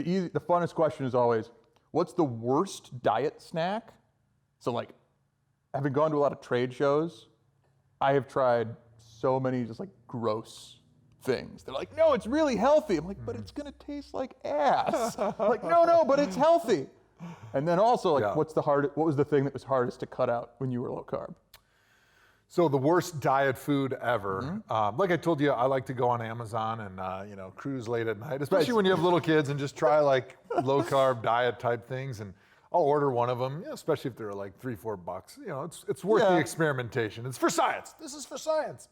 the funnest question is always, what's the worst diet snack? So like, having gone to a lot of trade shows, I have tried so many just like gross things. They're like, no, it's really healthy. I'm like, but it's gonna taste like ass. I'm like, no, but it's healthy. And then also, like, what was the thing that was hardest to cut out when you were low carb? So the worst diet food ever. Like I told you, I like to go on Amazon and cruise late at night, especially when you have little kids, and just try like low carb diet type things. And I'll order one of them, especially if they're like $3-4. It's worth the experimentation. It's for science. This is for science.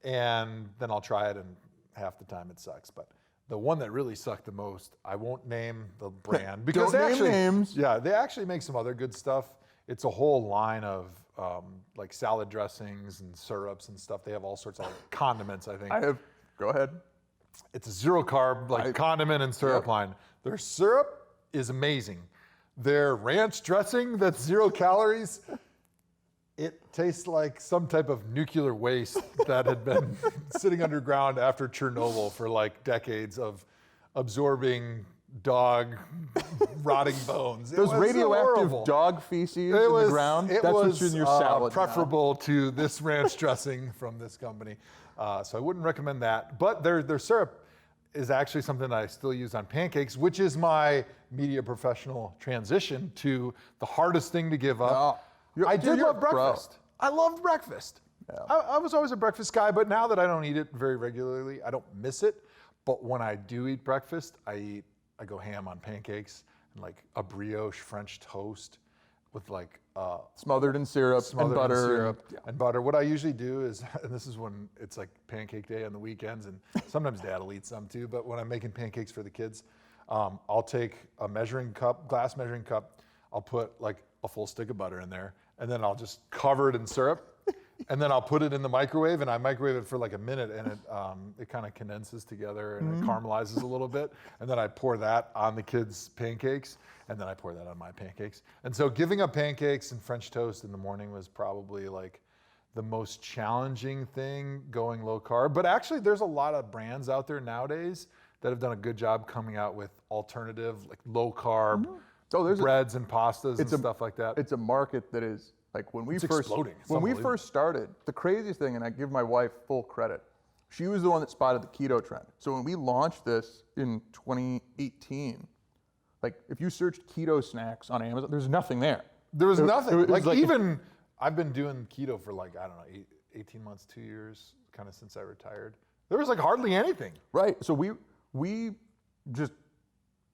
And then I'll try it, and half the time it sucks. But the one that really sucked the most, I won't name the brand because Don't name names. Yeah, they actually make some other good stuff. It's a whole line of like salad dressings and syrups and stuff. They have all sorts of like condiments, I think. Go ahead. It's a zero carb condiment and syrup line. Their syrup is amazing. Their ranch dressing that's 0 calories, it tastes like some type of nuclear waste that had been sitting underground after Chernobyl for like decades of absorbing dog rotting bones. Those radioactive dog feces in the ground, that's what's in your salad. Preferable to this ranch dressing from this company. So I wouldn't recommend that. But their syrup is actually something that I still use on pancakes, which is my media professional transition to the hardest thing to give up. I did love breakfast. I loved breakfast. Yeah. I was always a breakfast guy, but now that I don't eat it very regularly, I don't miss it. But when I do eat breakfast, I go ham on pancakes and like a brioche French toast with like smothered in syrup and butter. And butter. What I usually do is, and this is when it's like pancake day on the weekends, and sometimes Dad will eat some too, but when I'm making pancakes for the kids, I'll take a glass measuring cup, I'll put like a full stick of butter in there, and then I'll just cover it in syrup, and then I'll put it in the microwave, and I microwave it for like a minute, and it kind of condenses together and it caramelizes a little bit, and then I pour that on the kids' pancakes, and then I pour that on my pancakes. And so giving up pancakes and French toast in the morning was probably like the most challenging thing going low carb. But actually there's a lot of brands out there nowadays that have done a good job coming out with alternative, like low carb breads and pastas and stuff like that. It's a market that is like when we first started, the craziest thing, and I give my wife full credit, she was the one that spotted the keto trend. So when we launched this in 2018, like if you searched keto snacks on Amazon, there's nothing there. There was nothing. Like even I've been doing keto for like, I don't know, 18 months, 2 years, kind of since I retired. There was like hardly anything. Right. So we just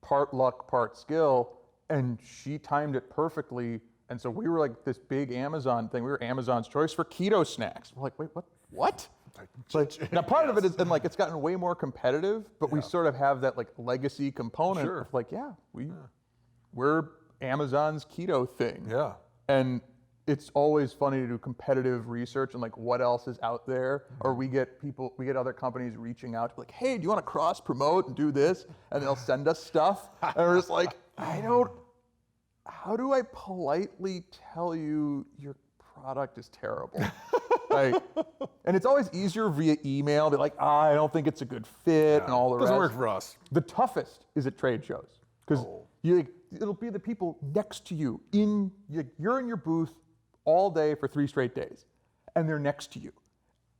part luck, part skill, and she timed it perfectly. And so we were like this big Amazon thing. We were Amazon's choice for keto snacks. We're like, wait, what? Like, now part of it is, and like it's gotten way more competitive, but we sort of have that like legacy component of like, we're Amazon's keto thing. Yeah. And it's always funny to do competitive research and like what else is out there, or we get other companies reaching out to be like, hey, do you want to cross promote and do this? And they'll send us stuff, and we're just like, how do I politely tell you your product is terrible? Like, and it's always easier via email. Be like, I don't think it's a good fit, and all the rest. Doesn't work for us. The toughest is at trade shows because it'll be the people next to you you're in your booth all day for 3 straight days, and they're next to you,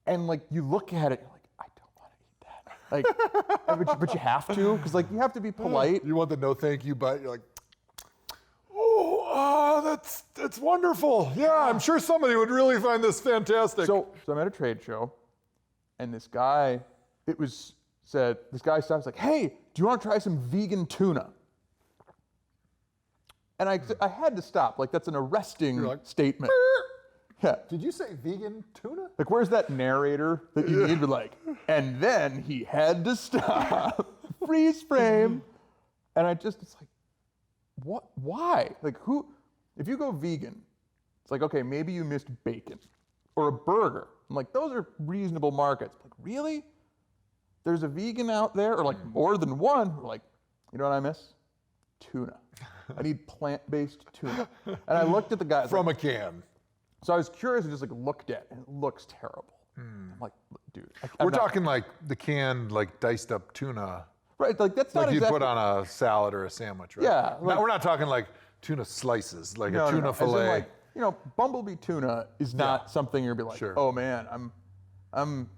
and like you look at it, you're like, I don't want to eat that. Like, but you have to because like you have to be polite. You want the no thank you, but you're like, that's wonderful. Yeah, I'm sure somebody would really find this fantastic. So I'm at a trade show, and this guy stops like, hey, do you want to try some vegan tuna? And I had to stop. Like, that's an arresting statement. Yeah. Did you say vegan tuna? Like, where's that narrator that you need to like, and then he had to stop. Freeze frame. And it's like, what? Why? Like, if you go vegan, it's like, okay, maybe you missed bacon or a burger. I'm like, those are reasonable markets. Like, really? There's a vegan out there, or like more than one. We're like, you know what I miss? Tuna. I need plant-based tuna. And I looked at the guy. From a can. So I was curious and just like looked at it, and it looks terrible. I'm like, dude. We're talking like the canned, like diced up tuna. Right, like that's Like not you'd exactly. put on a salad or a sandwich, right? Yeah, like- We're not talking like tuna slices, like a tuna As fillet. in, like, bumblebee tuna is not something you're gonna be like, Sure. oh man, I'm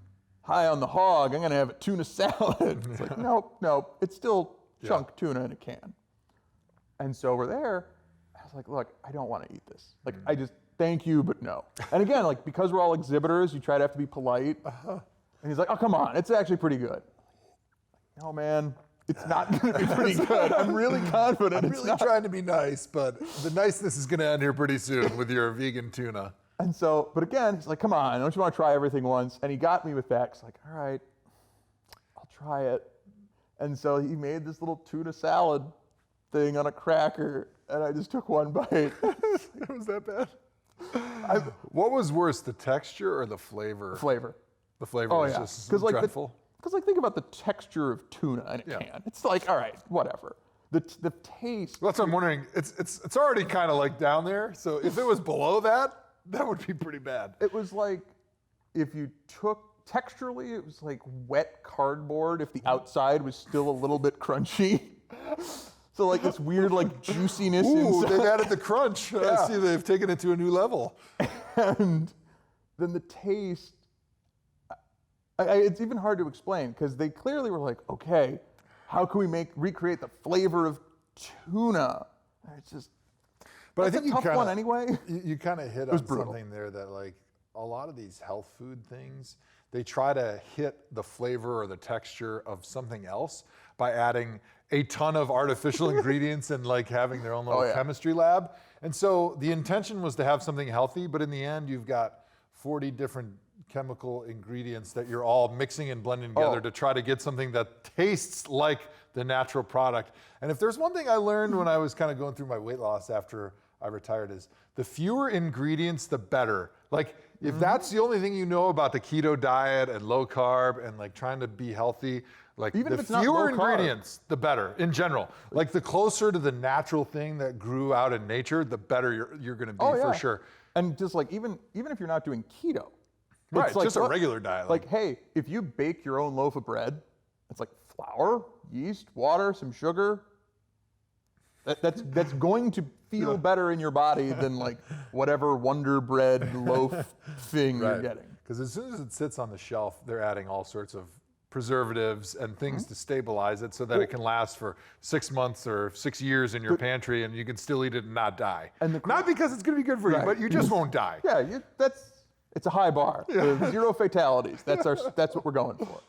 high on the hog. I'm gonna have a tuna salad. It's like, nope. It's still chunk tuna in a can. And so we're there. I was like, look, I don't want to eat this. Like, I just thank you, but no. And again, like because we're all exhibitors, you try to have to be polite. And he's like, oh come on, it's actually pretty good. No man, it's not gonna be pretty good. I'm really confident. I'm it's really not. trying to be nice, but the niceness is going to end here pretty soon with your vegan tuna. And so, but again, he's like, come on, don't you want to try everything once? And he got me with that. He's like, all right, I'll try it. And so he made this little tuna salad thing on a cracker, and I just took one bite. It was that bad? What was worse, the texture or the flavor? Flavor. The flavor Oh was yeah, just like dreadful. because like think about the texture of tuna in a can. It's like, all right, whatever. The taste. Well, that's what I'm wondering. It's already kind of like down there. So if it was below that, that would be pretty bad. It was like if you took texturally, it was like wet cardboard. If the outside was still a little bit crunchy. So like this weird like juiciness Ooh, inside. they've added the crunch. I see they've taken it to a new level. And then the taste, it's even hard to explain because they clearly were like, okay, how can we recreate the flavor of tuna? And it's just, But I that's think a you tough kinda, one anyway. You kind of hit on something there that like a lot of these health food things, they try to hit the flavor or the texture of something else by adding a ton of artificial ingredients and like having their own little chemistry lab. And so the intention was to have something healthy, but in the end you've got 40 different chemical ingredients that you're all mixing and blending together to try to get something that tastes like the natural product. And if there's one thing I learned when I was kind of going through my weight loss after I retired is the fewer ingredients, the better. Like if that's the only thing you know about the keto diet and low carb and like trying to be healthy, like Even the if it's not fewer low carb. ingredients, the better in general. Like the closer to the natural thing that grew out in nature, the better you're going to be for sure. And just like even if you're not doing keto, Right, it's like, just a regular diet. Like, hey, if you bake your own loaf of bread, it's like flour, yeast, water, some sugar. That's going to feel better in your body than like whatever Wonder Bread loaf thing you're getting. Because as soon as it sits on the shelf, they're adding all sorts of preservatives and things to stabilize it so that it can last for 6 months or 6 years in your pantry and you can still eat it and not die. And not because it's going to be good for you, but you just won't die. Yeah, it's a high bar. 0 fatalities. That's what we're going for.